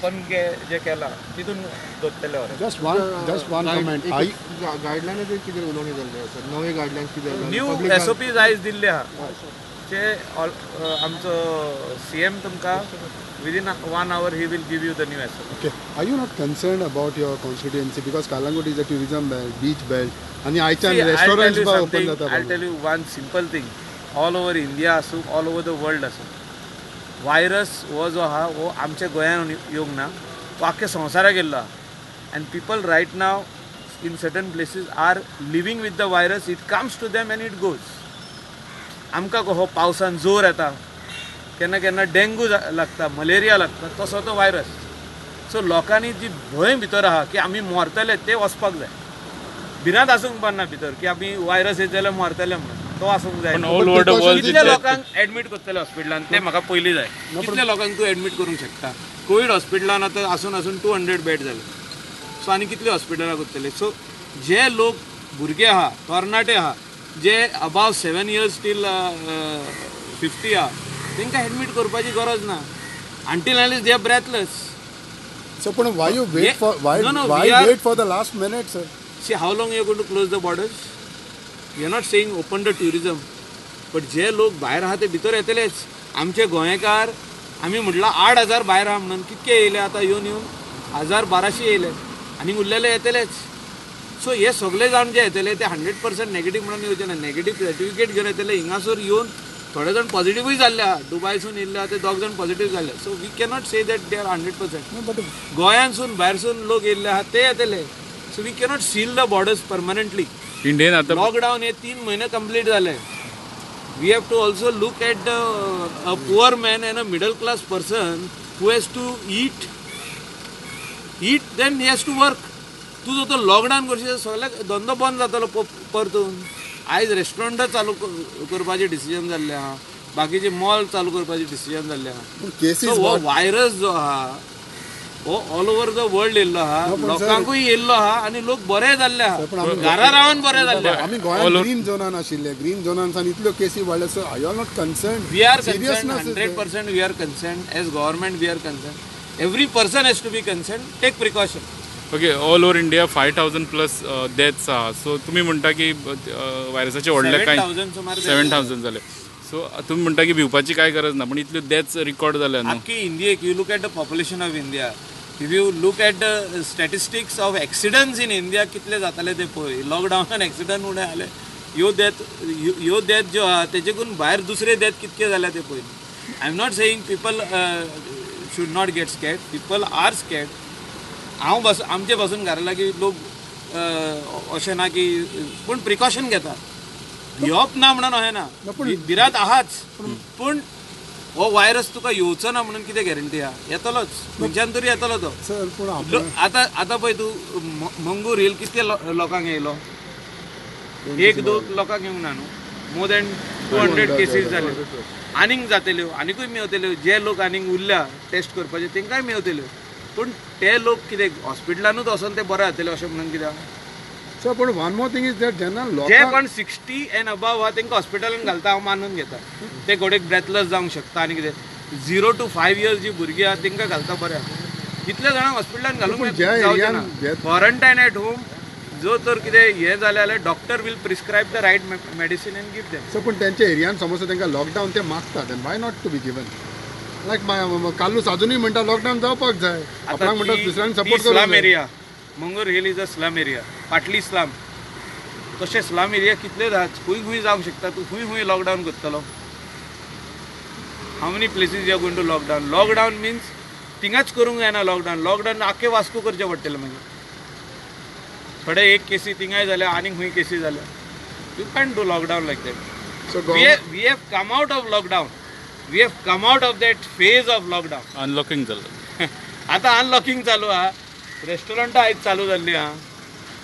पण जे केला तिथून दोतले Just one comment. गायडलायन कितें उलोवणी जाल्ले आसा नवे गायडलायन्स कितें न्यू SOPs आयज दिल्ले आहा जे आमचो CM तुमकां within 1 hour he will give you the new SOP. Okay. Are you not concerned about your constituency because Kalangut is a tourism belt, beach belt, and आयच्यान restaurants बा open जाता. I'll tell you one simple thing. All over India असो, all over the world असो, virus हो जो आहा वो आमच्या गोंयान येवंक ना, तो आख्या संवसाराक गेल्लो आहा. And people right now in certain places are living with the virus. It comes to them and it goes. आमकां हो पावसान जोर येता, केन्ना केन्ना डेंगू लागता, मलेरिया लागता, तसो तो व्हायरस. सो लोकांनी जी भंय भितर आहा की आमी मरतले ते वचपाक जाय. भिरांत आसूंक पारना भितर की आमी व्हायरस येत जाल्यार मरतले म्हणून, तो आसूंक जाय. कितले लोकांक एडमीट करतले हॉस्पिटलान ते म्हाका पयलीं जाय. कितले लोकांक तूं एडमीट करूंक शकता? कोवीड हॉस्पिटलान आतां आसून 200 बेड जाले. सो आनी कितले हॉस्पिटलां करतले? सो जे लोक भुरगे आहा, तरणाटे आहा, जे अबाव 7 years till 50 आहा, तांकां एडमीट करपाची गरज ना. Until unless they are breathless. So, why you wait for why wait for the last minute, sir? See how long you are going to close the borders? We are not saying open the tourism, but जे लोक भायर आहा ते भितर येतलेच. आमचे गोंयकार आमी म्हटला 8,000 भायर आहा म्हणून कितके येयले आतां येवन 1,200 येयले आनी उरलेले येतलेच. सो हे सगळे जाण जे येतले ते 100% नेगेटीव म्हणून येवचे ना. नेगेटीव सर्टिफिकेट घेवन येतले. हिंगासर येवन थोडे जाण पॉझिटिव्हूय जाल्ले आहा. दुबयसून येयल्ले आहा ते 2 जाण पॉझिटिव्ह जाल्ले. So we cannot say that they are 100%. गोंयांसून भायरसून लोक येयल्ले आहा ते येतले. So we cannot seal the borders permanently. Indian आता लॉकडाऊन हे 3 महिने कंप्लीट झाले. We have to also look at a poor man and a middle class person who has to eat then he has to work. तुजो तो lockdown करशी सगळ्याक धंदो बंद जातलो परतून. आयज रेस्टॉरंट चालू करपाचें डिसिजन जाल्लें आहा. बाकीचे मॉल चालू करपाचें डिसिजन जाल्लें आहा. सो हो व्हायरस जो आहा हो ऑल ओव्हर द वर्ल्ड येयल्लो आहा. लोकांकूय येयल्लो आहा आनी लोक बरे जाल्ले आहा. घरा रावन बरे जाल्ले आहा. आमी गोंयांत ग्रीन झोनान आशिल्ले. ग्रीन झोनांसान इतल्यो केसी वाडले. So I are not concern. We are concern 100%. We are concern as government. We are concern. Every person has to be concern. Take precaution. Okay. All over India 5,000+ deaths आहा. So तुम्ही म्हणटा की व्हायरसाचे व्हडले कांय 7,000 जाले. So तुम्ही म्हणटा की भिवपाची काय गरज ना, पण इतल्यो डेथ्स रिकॉर्ड जाल्या न्हू. आख्खी इंडियेक you look at the population of India. If you look at the statistics of accidents in India कितले जाताले ते पळय. लॉकडावनान एक्सिडंट उणे जाले. ह्यो डेथ ज्यो आहा तेजेकून भायर दुसरे डेथ कितके जाल्या ते पळय. I am not saying people should not get scared. People are scared. हांव आमचे पासून घरा लागीं लोक अशें ना की पूण प्रिकॉशन घेता. भिवप ना म्हणून अशें ना. भिरांत आहाच. पूण हो व्हायरस तुका येवचो ना म्हणून कितें गॅरंटी आहा? येतलोच. खंयच्यान तरी येतलो तो. आतां पळय तूं मंगूर हिल कितके लोकांक येयलो? 1-2 लोकांक येवंक ना न्हू. मोर दॅन 200 केसीस जाले. आनीक जातल्यो. आनीकूय मेवतल्यो. जे लोक आनीक उरल्या टेस्ट करपाचे तेंकांय मेवतल्यो. पूण ते लोक कितें हॉस्पिटलानूच वचोन ते बरे जातले अशें म्हणून कित्याक? सो पूण one more thing is that जेन्ना जे कोण 60 एंड अबाव आहा तांकां हॉस्पिटलान घालता हांव मानून घेता. ते गोडेक ब्रेथलेस जावंक शकता आनी कितें. 0 to 5 years जी भुरगीं आहा तांकां घालता बरें आहा. इतल्या जाणांक हॉस्पिटलान घालूंक जावचें ना. Quarantine at home. जो तर कितें हें जालें जाल्यार doctor will prescribe the right medicine and give them. So पूण तेंच्या एरियान समज तांकां लॉकडावन ते मागता then why not to be given? Like कालूस अजूनय म्हणटा लॉकडावन जावपाक जाय. आपणाक म्हणटा दुसऱ्यांक सपोर्ट करूंक slum area. Mangor hill is a slum area. फाटली स्लम. तशें स्लम एरिया कितले जात खंय जावंक शकता. तूं खंय लॉकडावन करतलो? How many places you are going to lockdown? Lockdown means थिंगाच करूंक जायना. लॉकडावन आख्खे वास्को करचें पडटलें मागीर. थोडे एक केसी थिंगाय जाल्या आनी खंय केसी जाल्या. You can't do lockdown like that. So we have come out of lockdown. We have come out of that phase of lockdown. Unlocking जालें. आतां अनलॉकिंग चालू आहा. रेस्टॉरंटां आयज चालू जाल्लीं आहा.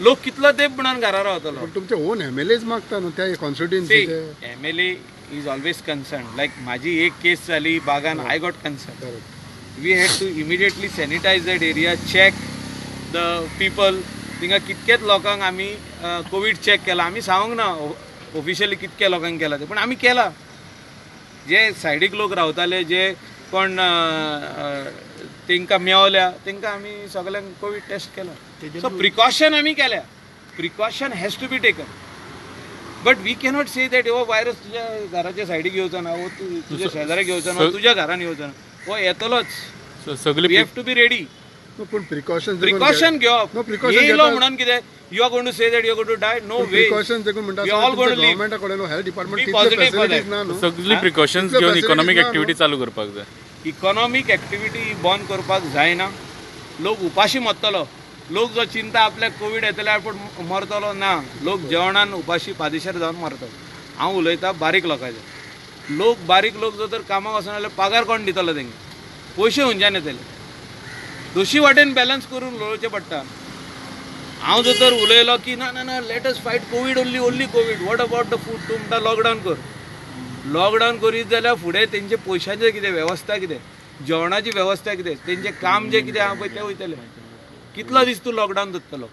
लोक कितलो तेंप म्हणून घरा रावतलो? पण तुमचे ओन MLAs मागता न्हू त्या कॉन्स्टिट्युएन्सीचे. MLA is always concern. Like म्हाजी एक केस जाली बागान. I got concern. We had to immediately sanitize that area. Check the people. थिंगा कितकेच लोकांक आमी कोवीड चॅक केला. आमी सांगूंक ना ऑफिशियली कितक्या लोकांक केला ते, पूण आमी केला. जे सायडीक लोक रावताले जे कोण तांकां मेवल्या तांकां आमी सगळ्यांक कोवीड टेस्ट केला. सो प्रिकॉशन आमी केल्या. Precaution has to be taken. But we cannot say that हो व्हायरस तुज्या घराच्या सायडीक येवचो ना, हो तुज्या शेजाऱ्याक येवचो ना, तुज्या घरान येवचो ना, हो येतलोच. सगळे we have to be ready. पूण प्रिकॉशन प्रिकॉशन घेवप. No, precaution येयलो घेतात. म्हणून कितें you are going to say that you are going to die. No way. Precaution देखून म्हणटा We all going to leave. गव्हर्मेंटा कडेन हेल्थ डिपार्टमेंट Be तितले positive for फॅसिलिटीज that. ना न्हू. सगळी प्रिकॉशन्स तितले घेवन facilities इकॉनॉमिक ना ऍक्टिव्हिटी चालू करपाक जाय. इकॉनॉमिक ऍक्टिव्हिटी बंद करपाक जायना. लोक उपाशी मरतलो. लोक जो चिंता आपल्याक कोवीड येतल्यार पूण मरतलो ना. लोक जेवणान उपाशी पादेशार जावन मरतलो. हांव उलयतां बारीक लोकांचें. बारीक लोक जर तर कामाक वचना जाल्यार पगार कोण दितलो तेंकां? पयशे खंयच्यान येतले? दोशी वाटेन बॅलन्स करून उलोवचें पडटा. हांव जर तर उलयलो की ना ना ना let us fight Covid only Covid. What about the food? तूं म्हणटा लॉकडावन कर. लॉकडावन करीत जाल्यार फुडें तेंचे पयशांचें कितें वेवस्था कितें? जेवणाची वेवस्था कितें? तेंचें काम जें कितें आहा पळय तें वयतलें. कितलो दीस तूं लॉकडावन दवरतलो?